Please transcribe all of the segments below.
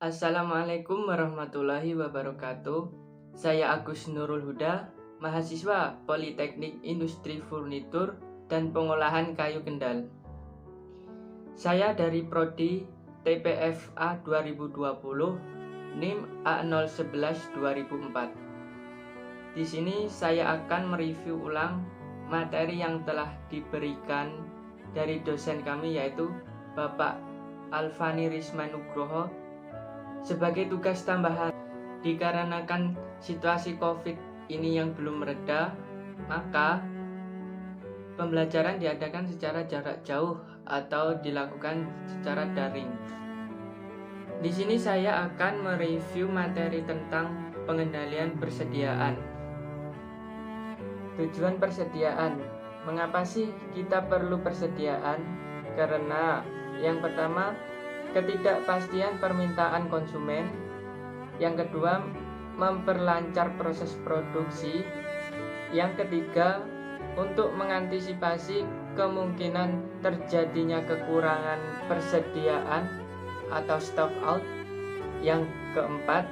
Assalamualaikum warahmatullahi wabarakatuh. Saya Agus Nurul Huda, mahasiswa Politeknik Industri Furnitur dan Pengolahan Kayu Kendal. Saya dari Prodi TPFA 2020, NIM A011 2004. Di sini saya akan mereview ulang materi yang telah diberikan dari dosen kami, yaitu Bapak Alfani Rismanugroho, sebagai tugas tambahan. Dikarenakan situasi COVID ini yang belum mereda, maka pembelajaran diadakan secara jarak jauh atau dilakukan secara daring. Di sini saya akan mereview materi tentang pengendalian persediaan. Tujuan persediaan. Mengapa sih kita perlu persediaan? Karena yang pertama, ketidakpastian permintaan konsumen. Yang kedua, memperlancar proses produksi. Yang ketiga, untuk mengantisipasi kemungkinan terjadinya kekurangan persediaan atau stock out. Yang keempat,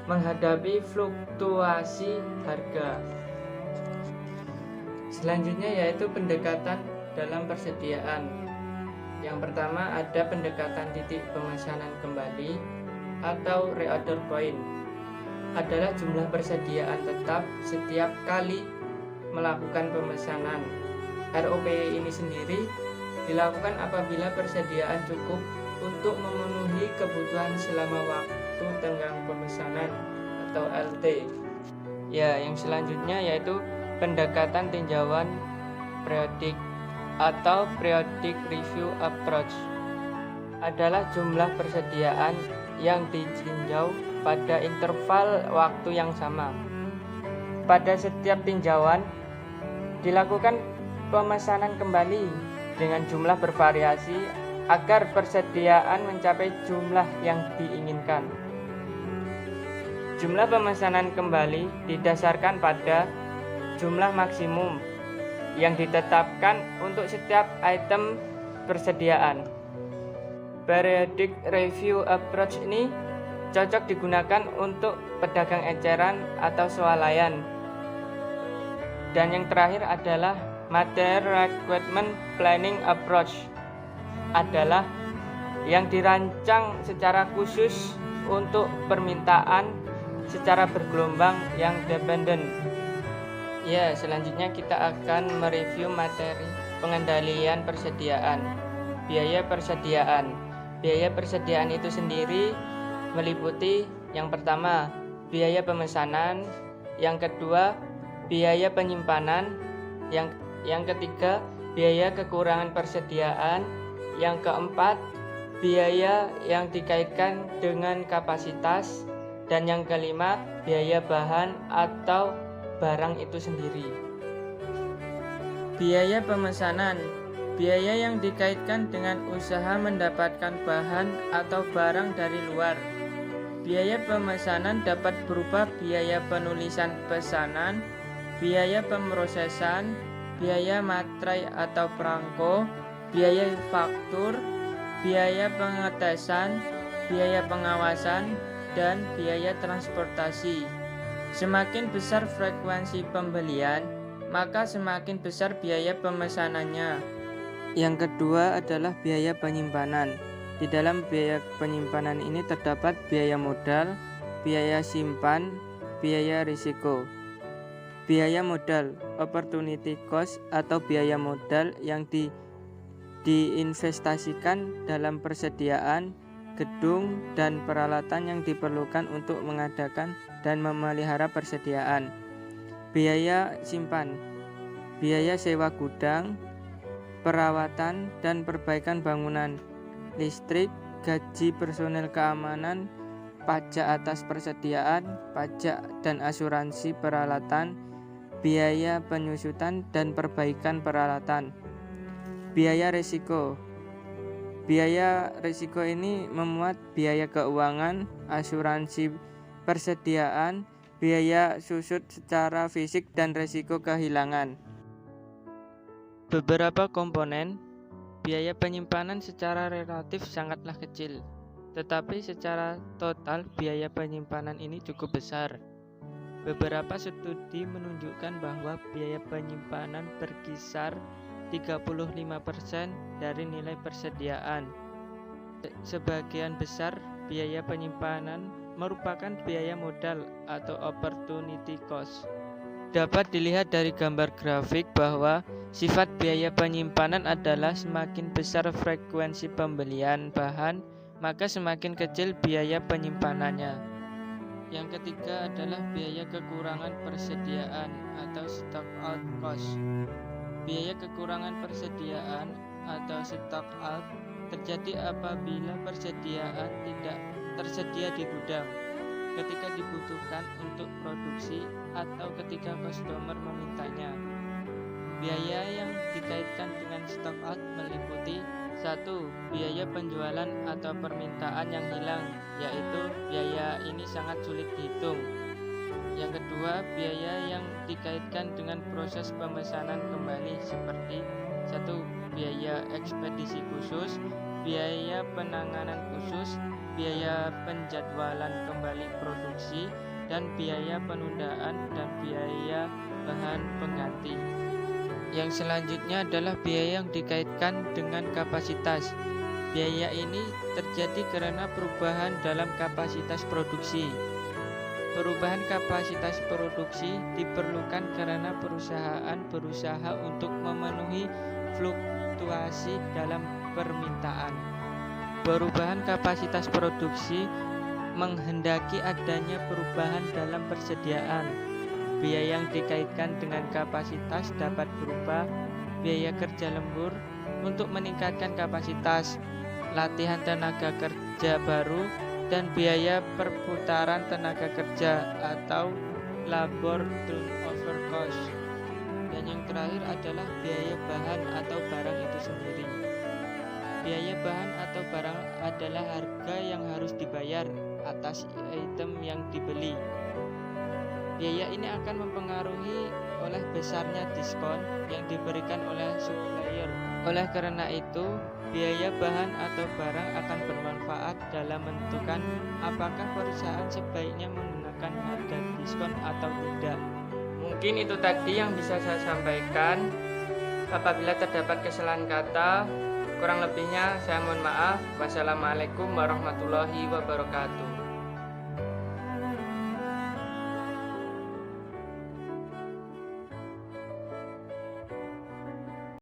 menghadapi fluktuasi harga. Selanjutnya yaitu pendekatan dalam persediaan. Yang pertama ada pendekatan titik pemesanan kembali atau reorder point. Adalah jumlah persediaan tetap setiap kali melakukan pemesanan. ROPE ini sendiri dilakukan apabila persediaan cukup untuk memenuhi kebutuhan selama waktu tenggang pemesanan atau LT. Ya, yang selanjutnya yaitu pendekatan tinjauan periodik atau periodic review approach. Adalah jumlah persediaan yang ditinjau pada interval waktu yang sama. Pada setiap tinjauan dilakukan pemesanan kembali dengan jumlah bervariasi agar persediaan mencapai jumlah yang diinginkan. Jumlah pemesanan kembali didasarkan pada jumlah maksimum yang ditetapkan untuk setiap item persediaan. Periodic review approach ini cocok digunakan untuk pedagang eceran atau swalayan. Dan yang terakhir adalah material requirement planning approach. Adalah yang dirancang secara khusus untuk permintaan secara bergelombang yang dependen. Ya, selanjutnya kita akan mereview materi pengendalian persediaan. Biaya persediaan. Biaya persediaan itu sendiri meliputi yang pertama, biaya pemesanan, yang kedua, biaya penyimpanan, yang ketiga, biaya kekurangan persediaan, yang keempat, biaya yang dikaitkan dengan kapasitas, dan yang kelima, biaya bahan atau barang itu sendiri. Biaya pemesanan, biaya yang dikaitkan dengan usaha mendapatkan bahan atau barang dari luar. Biaya pemesanan dapat berupa biaya penulisan pesanan, biaya pemrosesan, biaya materai atau perangko, biaya faktur, biaya pengetesan, biaya pengawasan, dan biaya transportasi. Semakin besar frekuensi pembelian, maka semakin besar biaya pemesanannya. Yang kedua adalah biaya penyimpanan. Di dalam biaya penyimpanan ini terdapat biaya modal, biaya simpan, biaya risiko. Biaya modal, opportunity cost atau biaya modal yang diinvestasikan dalam persediaan, gedung, dan peralatan yang diperlukan untuk mengadakan dan memelihara persediaan. Biaya simpan, biaya sewa gudang, perawatan dan perbaikan bangunan, listrik, gaji personel keamanan, pajak atas persediaan, pajak dan asuransi peralatan, biaya penyusutan dan perbaikan peralatan. Biaya risiko. Biaya risiko ini memuat biaya keuangan, asuransi persediaan, biaya susut secara fisik dan risiko kehilangan. Beberapa komponen biaya penyimpanan secara relatif sangatlah kecil, Tetapi secara total biaya penyimpanan ini cukup besar. Beberapa studi menunjukkan bahwa biaya penyimpanan berkisar 35% dari nilai persediaan. Sebagian besar biaya penyimpanan merupakan biaya modal atau opportunity cost. Dapat dilihat dari gambar grafik bahwa sifat biaya penyimpanan adalah semakin besar frekuensi pembelian bahan, maka semakin kecil biaya penyimpanannya. Yang ketiga adalah biaya kekurangan persediaan atau stock out cost. Biaya kekurangan persediaan atau stock out terjadi apabila persediaan tidak tersedia di gudang ketika dibutuhkan untuk produksi atau ketika customer memintanya. Biaya yang dikaitkan dengan stock out meliputi 1. Biaya penjualan atau permintaan yang hilang, yaitu biaya ini sangat sulit dihitung. Yang kedua, biaya yang dikaitkan dengan proses pemesanan kembali seperti 1. Biaya ekspedisi khusus, biaya penanganan khusus, biaya penjadwalan kembali produksi, dan biaya penundaan dan biaya bahan pengganti. Yang selanjutnya adalah biaya yang dikaitkan dengan kapasitas. Biaya ini terjadi karena perubahan dalam kapasitas produksi. Perubahan kapasitas produksi diperlukan karena perusahaan berusaha untuk memenuhi fluktuasi dalam permintaan. Perubahan kapasitas produksi menghendaki adanya perubahan dalam persediaan. Biaya yang dikaitkan dengan kapasitas dapat berupa biaya kerja lembur untuk meningkatkan kapasitas, latihan tenaga kerja baru, dan biaya perputaran tenaga kerja atau labor turnover cost. Dan yang terakhir adalah biaya bahan atau barang itu sendiri. Biaya bahan atau barang adalah harga yang harus dibayar atas item yang dibeli. Biaya ini akan mempengaruhi oleh besarnya diskon yang diberikan oleh supplier. Oleh karena itu, biaya bahan atau barang akan bermanfaat dalam menentukan apakah perusahaan sebaiknya menggunakan harga diskon atau tidak. Mungkin itu tadi yang bisa saya sampaikan. Apabila terdapat kesalahan kata, kurang lebihnya saya mohon maaf. Wassalamualaikum warahmatullahi wabarakatuh.